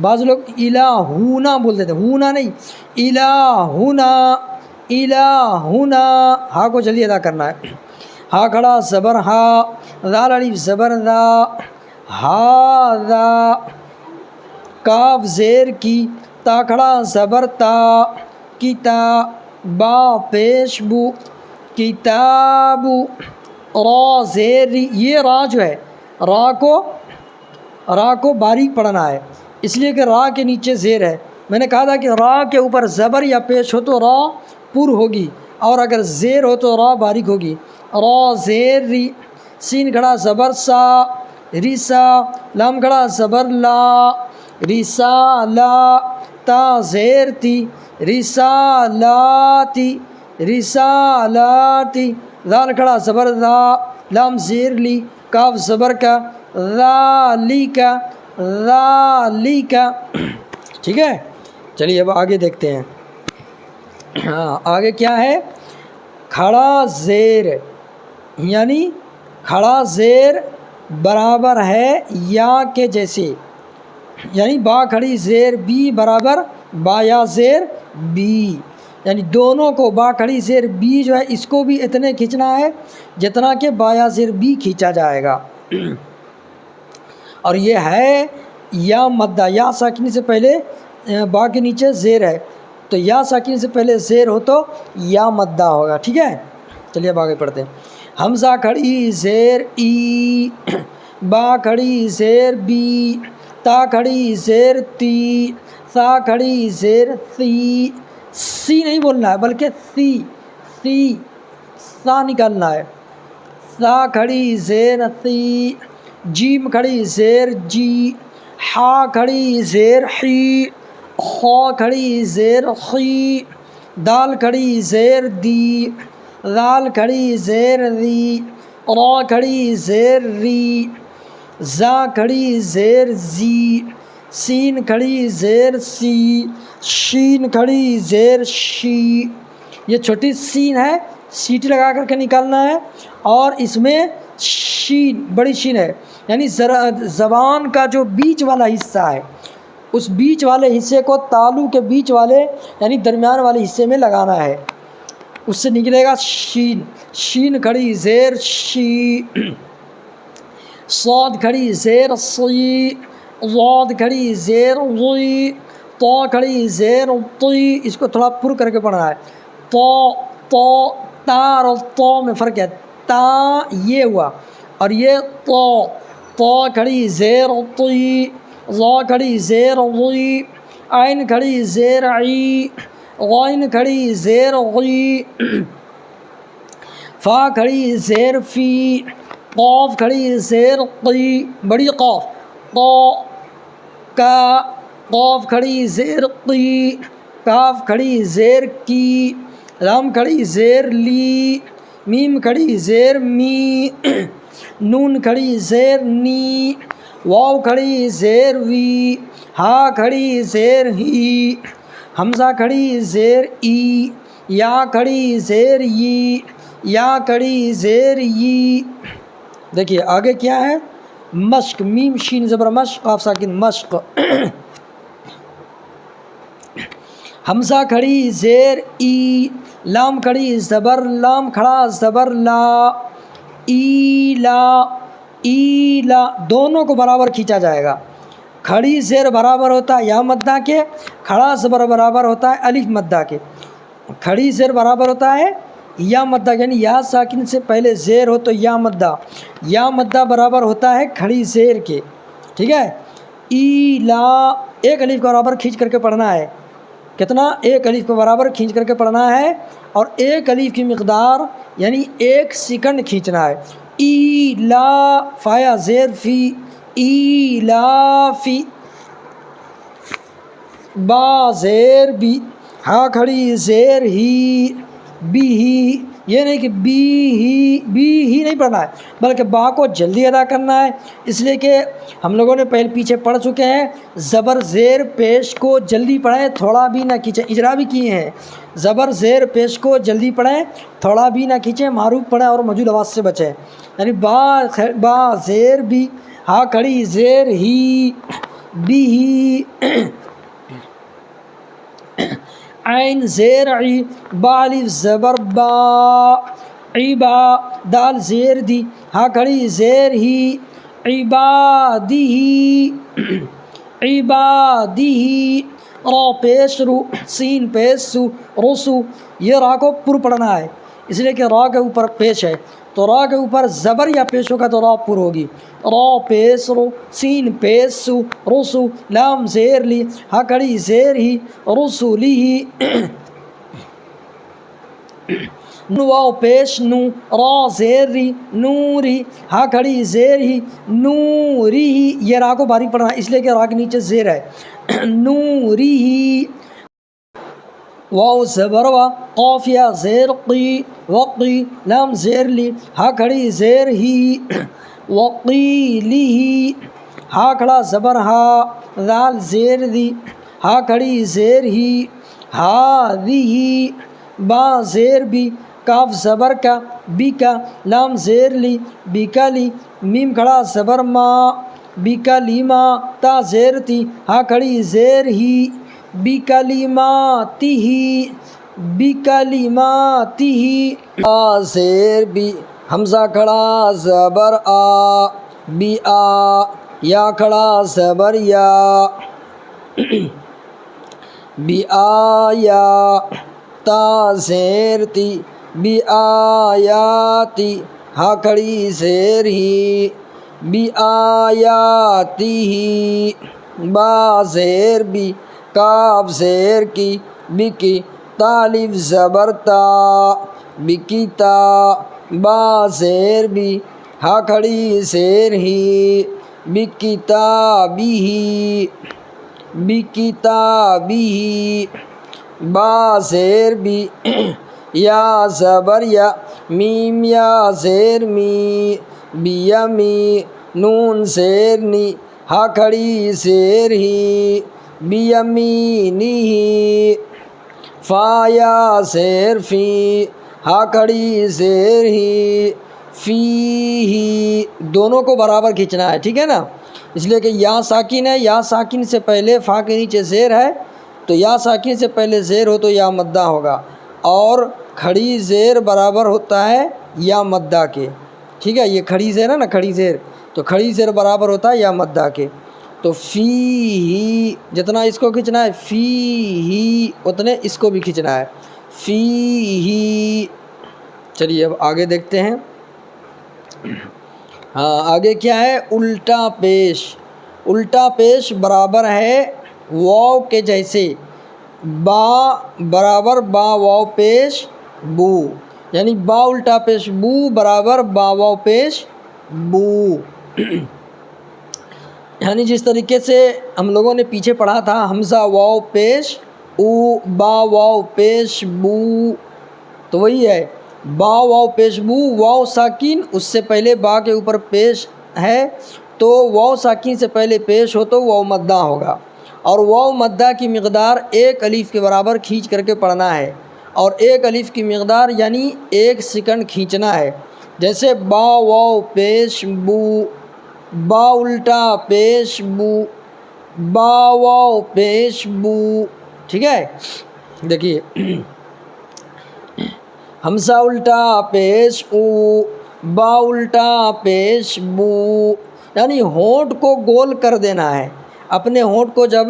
بعض لوگ الہونا بول دیتے ہیں، ہونا نہیں، الہنا، الہنا، ہا کو جلدی ادا کرنا ہے، ہا کھڑا زبر ہا، ذال الف زبر ذا، ہاذا، کاف زیر کی، تا کھڑا زبر تا، کتا، با پیش بو، کتاب، را زیر ری، یہ را جو ہے، را کو باریک پڑھنا ہے، اس لیے کہ را کے نیچے زیر ہے، میں نے کہا تھا کہ را کے اوپر زبر یا پیش ہو تو را پر ہوگی، اور اگر زیر ہو تو را باریک ہوگی، را زیر ری، سین کھڑا زبر سا، رسا، لام کھڑا زبر لا، رسالہ، تا زیر تی، رسالاتی، رسالاتی، ذال کھڑا زبر ذا، لام زیر لی، کاف زبر کا، ذالک، ذالک، ٹھیک ہے۔ چلیے اب آگے دیکھتے ہیں، ہاں آگے کیا ہے، کھڑا زیر، یعنی کھڑا زیر برابر ہے یا کے جیسے، یعنی با کھڑی زیر بی برابر با یا زیر بی، یعنی دونوں کو، با کھڑی زیر بی جو ہے اس کو بھی اتنے کھینچنا ہے جتنا کہ با یا زیر بی کھینچا جائے گا، اور یہ ہے یا مدہ، یا ساکنی سے پہلے با کے نیچے زیر ہے، تو یا ساکنی سے پہلے زیر ہو تو یا مدہ ہوگا، ٹھیک ہے۔ چلیے اب آگے پڑھتے ہیں، حمزہ کھڑی زیر ای، با کھڑی زیر بی، تا کھڑی زیر تی، سا کھڑی زیر سی، سی نہیں بولنا ہے بلکہ سی، سی، سا نکالنا ہے، سا کھڑی زیر سی، جیم کھڑی زیر جی، ہا کھڑی زیر حی، خا کھڑی زیر خی، دال کھڑی زیر دی، ذال کھڑی زیر ری، را کھڑی زیر ری، زا کھڑی زیر زی، سین کھڑی زیر سی، شین کھڑی زیر شی، یہ چھوٹی سین ہے، سیٹی لگا کر کے نکالنا ہے، اور اس میں شین بڑی شین ہے، یعنی زبان کا جو بیچ والا حصہ ہے اس بیچ والے حصے کو تالو کے بیچ والے یعنی درمیان والے حصے میں لگانا ہے، اس سے نکلے گا شین، شین کھڑی زیر شی، صاد کھڑی زیر صی، ضاد کھڑی زیر ضی، طا کھڑی زیر طی، اس کو تھوڑا پر کر کے پڑھنا ہے، تا اور طا میں فرق ہے، تا یہ ہوا اور یہ طا کھڑی زیر طی، ضا کھڑی زیر ضی، عین کھڑی زیر عی، غین کھڑی زیر غی، فا کھڑی زیر فی، قاف کھڑی زیر قی، بڑی قاف، کا، قاف کھڑی زیر قی، کاف کھڑی زیر کی، لام کھڑی زیر لی، میم کھڑی زیر می، نون کھڑی زیر نی، واو کھڑی زیر وی، ہا کھڑی زیر ہی، حمزہ کھڑی زیر ای، یا کھڑی زیر ی، یا کھڑی زیر ی۔ دیکھیے آگے کیا ہے، مشق، میم شین زبر مشق، قاف ساکن مشق، حمزہ کھڑی زیر ای، لام کھڑی زبر لام کھڑا زبر لا، ای لا، ای لا، دونوں کو برابر کھینچا جائے گا، کھڑی زیر برابر ہوتا ہے یا مدہ کے، کھڑا زبر برابر ہوتا ہے الف مدہ کے۔ کھڑی زیر برابر ہوتا ہے یا مدہ، یعنی یا ساکن سے پہلے زیر ہو تو یا مدہ برابر ہوتا ہے کھڑی زیر کے، ٹھیک ہے۔ ای لا، ایک الف کے برابر کھینچ کر کے پڑھنا ہے، کتنا؟ ایک الف کے برابر کھینچ کر کے پڑھنا ہے، اور ایک الف کی مقدار یعنی 1 سیکنڈ کھینچنا ہے۔ ای لا، فایا زیر فی، ای لا فی، با زیر بی، ہا کھڑی زیر ہی، بی ہی، یہ نہیں کہ بی ہی نہیں پڑھنا ہے، بلکہ با کو جلدی ادا کرنا ہے، اس لیے کہ ہم لوگوں نے پہلے پیچھے پڑھ چکے ہیں، زبر زیر پیش کو جلدی پڑھیں، تھوڑا بھی نہ کھینچیں، اجرا بھی کیے ہیں، زبر زیر پیش کو جلدی پڑھیں، تھوڑا بھی نہ کھینچیں، معروف پڑھیں اور موجود آواز سے بچیں، یعنی با زیر بی، ہا کھڑی زیر ہی، بی ہی، عین زیر عی، با الف زبر با، عیبا، دال زیر دی، ہا کھڑی زیر ہی، عبادی، عبادی، را پیش رو، سین پیش سو، رسو، یہ را کو پر پڑھنا ہے، اس لیے کہ را کے اوپر پیش ہے، تو را کے اوپر زبر یا پیش ہوگا تو را پر ہوگی، را پیش رو، سین پیش سو، رسو، لام زیر لی، ہا کھڑی زیر ہی، رسولی ہی، واو پیش نو، را زیر ری، نوری، ہا کھڑی زیر ہی، نوری ہی، یہ را کو باریک پڑھنا ہے اس لیے کہ را کے نیچے زیر ہے، نوری ہی، واو زبر وا، قاف یا زیر قی، وقی، لام زیر لی، ہا کھڑی زیر ہی، وقیلی ہی، ہا کھڑا زبر ہا، دال زیر دی، ہا کھڑی زیر ہی، ہادی ہی، با زیر بی، کاف زبر کا، بی کا، لام زیر لی، بی کا لی، میم کھڑا زبر ما، بی کا لیما، تا زیر تی، ہا کھڑی زیر ہی، بی کلماتی ہی، بی کلماتی ہی، آ زیر بی، حمزہ کھڑا زبر آ، بی آ، یا کھڑا زبر یا، بی آیا، تا زیر تی، بی آیاتی، ہا کھڑی زیر ہی، بی آیاتی ہی، با زیر بی، کاف زیر کی، بکی، تالف زبر تا، بکی تا، با زیر بی، ہا کھڑی زیر ہی، بکی تابی ہی، بکی تابی ہی، با زیر بی، یا زبر یا، میم یا زیر می، بیمی، نون زیر نی، ہا کھڑی زیر ہی، بیمینی، فا یا زیر فی، ہا کھڑی زیر ہی، فی ہی، دونوں کو برابر کھینچنا ہے، ٹھیک ہے نا، اس لیے کہ یا ساکن ہے، یا ساکن سے پہلے فا کے نیچے زیر ہے، تو یا ساکن سے پہلے زیر ہو تو یا مدہ ہوگا، اور کھڑی زیر برابر ہوتا ہے یا مدہ کے، ٹھیک ہے، یہ کھڑی زیر ہے نا، کھڑی زیر، تو کھڑی زیر برابر ہوتا ہے یا مدہ کے، تو فی ہی جتنا اس کو کھینچنا ہے، فی ہی اتنے اس کو بھی کھینچنا ہے، فی ہی۔ چلیے اب آگے دیکھتے ہیں، ہاں آگے کیا ہے؟ الٹا پیش، الٹا پیش برابر ہے واو کے جیسے، با برابر با واو پیش بو، یعنی با الٹا پیش بو برابر با واو پیش بو، یعنی جس طریقے سے ہم لوگوں نے پیچھے پڑھا تھا حمزہ واو پیش او، با واو پیش بو، تو وہی ہے، با واو پیش بو، واو ساکن اس سے پہلے با کے اوپر پیش ہے، تو واو ساکن سے پہلے پیش ہو تو واو مدہ ہوگا، اور واو مدہ کی مقدار 1 الف کے برابر کھینچ کر کے پڑھنا ہے، اور 1 الف کی مقدار یعنی 1 سیکنڈ کھینچنا ہے، جیسے با واو پیش بو، با الٹا پیش بو، با واو پیش بو، ٹھیک ہے، دیکھیے حمزہ الٹا پیش او، با الٹا پیش بو، یعنی ہونٹ کو گول کر دینا ہے، اپنے ہونٹ کو جب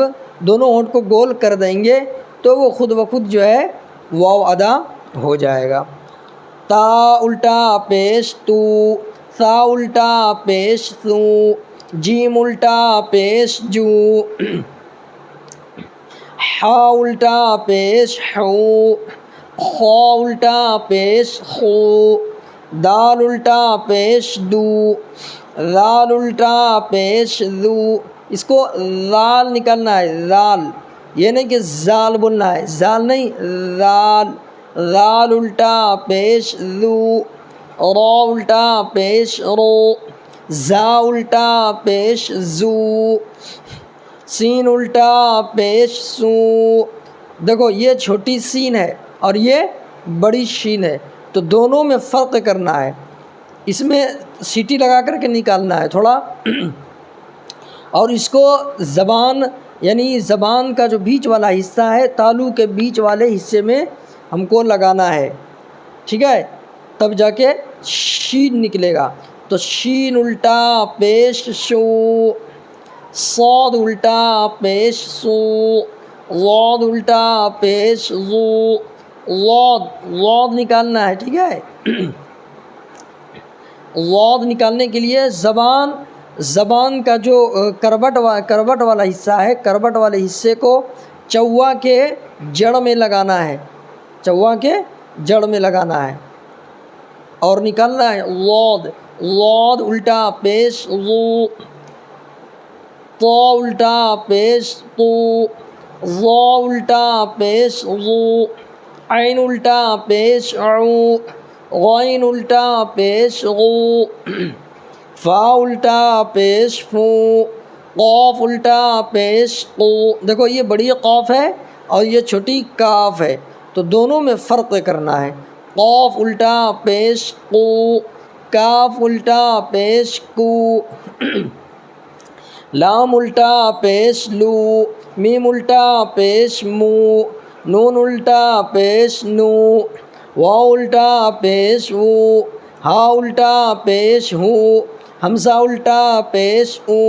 دونوں ہونٹ کو گول کر دیں گے تو وہ خود بخود جو ہے واو ادا ہو جائے گا۔ تا الٹا پیش تو، ثا الٹا پیش ثو، جیم الٹا پیش جو، حا الٹا پیش حو، خا الٹا پیش خو، دال الٹا پیش دو، ذال الٹا پیش ذو۔ اس کو ذال نکلنا ہے، ذال، یہ نہیں کہ زال بولنا ہے، زال نہیں، ذال، ذال الٹا پیش ذو، را الٹا پیش رو، زا الٹا پیش زو، سین الٹا پیش سو۔ دیکھو یہ چھوٹی سین ہے اور یہ بڑی شین ہے، تو دونوں میں فرق کرنا ہے، اس میں سیٹی لگا کر کے نکالنا ہے تھوڑا، اور اس کو زبان یعنی زبان کا جو بیچ والا حصہ ہے، تالو کے بیچ والے حصے میں ہم کو لگانا ہے، ٹھیک ہے، تب جا کے شین نکلے گا۔ تو شین الٹا پیش شو، صاد الٹا پیش سو، ضاد الٹا پیش ضو، ضاد نکالنا ہے، ٹھیک ہے۔ ضاد نکالنے کے لیے زبان کا جو کروٹ والا حصہ ہے، کروٹ والے حصے کو چوا کے جڑ میں لگانا ہے، چوا کے جڑ میں لگانا ہے اور نکالنا ہے ضاد الٹا پیش ضو، طا الٹا پیش طو، ظا الٹا پیش ظو، عین الٹا پیش عو، غین الٹا پیش غو، فا الٹا پیش فو، قاف الٹا پیش قو۔ دیکھو یہ بڑی قاف ہے اور یہ چھوٹی کاف ہے، تو دونوں میں فرق کرنا ہے۔ قاف الٹا پیش قو، کاف الٹا پیش کو، لام الٹا پیش لو، میم الٹا پیش مو، نون الٹا پیش نو، واو الٹا پیش وو، ہا الٹا پیش ہو، حمزہ الٹا پیش او،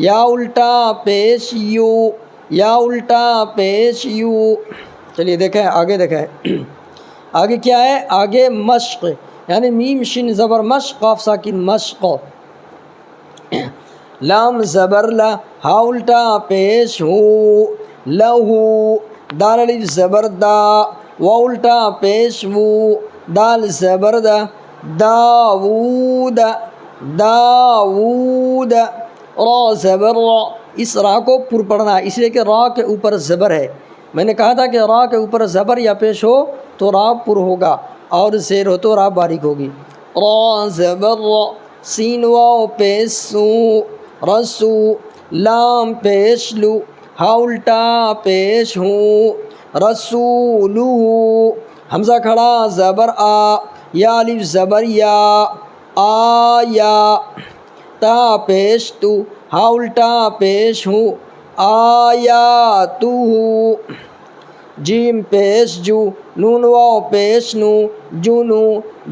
یا الٹا پیش یو، یا الٹا پیش یو۔ چلیے دیکھیں آگے، دیکھیں آگے کیا ہے، آگے مشق، یعنی میم شین زبر مشق، قاف ساکن مشق، لام زبر لا، ہا الٹا پیش ہو، لہو، دال الف زبر دا، واو الٹا پیش وو، دال زبر دا، داوود، داوود، را زبر را۔ اس را کو پر پڑھنا ہے، اس لیے کہ را کے اوپر زبر ہے، میں نے کہا تھا کہ را کے اوپر زبر یا پیش ہو تو را پر ہوگا اور زیر ہو تو را باریک ہوگی۔ را زبر را، سین واو پیش سو، رسو، لام پیش لو، ہا الٹا پیش ہو، رسولو، حمزہ کھڑا زبر آ، یا الف زبر یا، آیا، تا پیش تو، ہا الٹا پیش ہو، آیاتو، جیم پیش جو، نون واو پیش نو، جنو،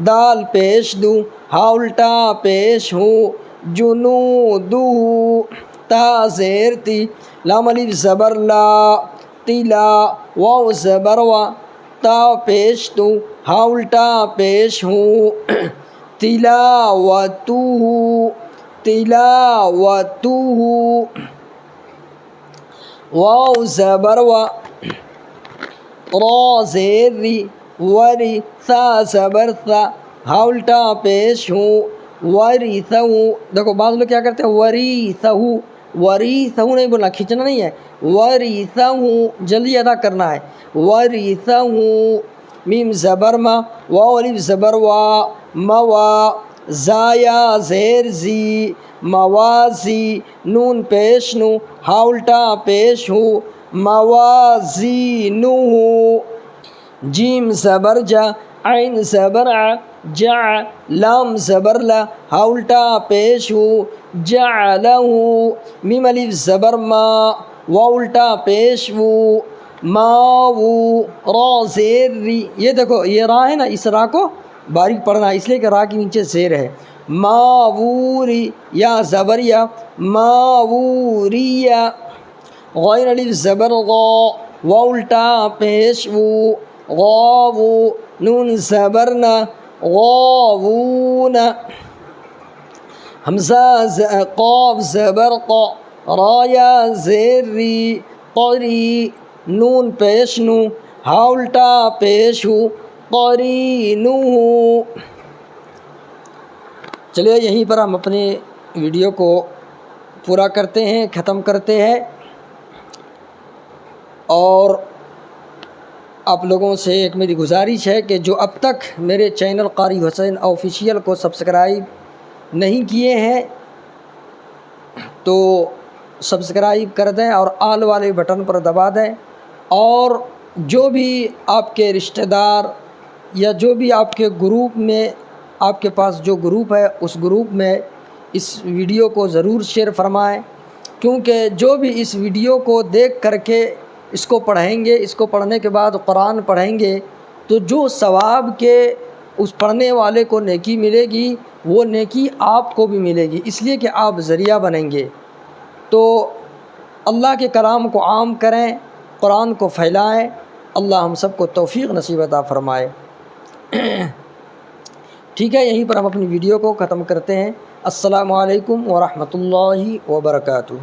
دال پیش دو، ہا الٹا پیش ہو، جنودو، تا زیر تی، لام الف زبر لا، تلا، واو زبر وا، تا پیش تو، ہا الٹا پیش ہو، تلاوتو، تلاوتو، واو زبر وا، را زیر ری، وری، ثا زبر ثا، ہا الٹا پیش ہو، ورثہ۔ دیکھو بعض لوگ کیا کرتے ہیں ورثہ، ورثہ نہیں بولنا، کھینچنا نہیں ہے، ورثہ جلدی ادا کرنا ہے، ورثہ، میم زبر ما، واو الف زبر وا، موا، زایا زیر زی، موازی، نون پیش نو، ہا الٹا پیش ہو، موازینو، جیم زبر جا، عین زبر ع، جع، لام زبر لا، ہا الٹا پیش ہو، جعلہ، میم الف زبر ما، واو الٹا پیش وو، ماوو، را زیر ری۔ یہ دیکھو یہ را ہے نا، اس را کو باریک پڑھنا ہے، اس لیے کہ را کے نیچے زیر ہے، ماووری یا زبر یا ماووریا، غین الف زبر غا، واو الٹا پیش وو، غاوو، نون زبرنا غاوون، حمزہ قاف زبر قا، را یا زیر ری، قری، نون پیش نو، ہا الٹا پیش ہو، قرینو۔ چلیے یہیں پر ہم اپنے ویڈیو کو پورا کرتے ہیں، ختم کرتے ہیں، اور آپ لوگوں سے ایک میری گزارش ہے کہ جو اب تک میرے چینل قاری حسین آفیشیل کو سبسکرائب نہیں کیے ہیں تو سبسکرائب کر دیں اور آل والے بٹن پر دبا دیں، اور جو بھی آپ کے رشتہ دار یا جو بھی آپ کے گروپ میں، آپ کے پاس جو گروپ ہے اس گروپ میں اس ویڈیو کو ضرور شیئر فرمائیں، کیونکہ جو بھی اس ویڈیو کو دیکھ کر کے اس کو پڑھیں گے، اس کو پڑھنے کے بعد قرآن پڑھیں گے، تو جو ثواب کے اس پڑھنے والے کو نیکی ملے گی وہ نیکی آپ کو بھی ملے گی، اس لیے کہ آپ ذریعہ بنیں گے۔ تو اللہ کے کلام کو عام کریں، قرآن کو پھیلائیں، اللہ ہم سب کو توفیق نصیب عطا فرمائے۔ ٹھیک ہے، یہیں پر ہم اپنی ویڈیو کو ختم کرتے ہیں۔ السلام علیکم ورحمۃ اللہ وبرکاتہ۔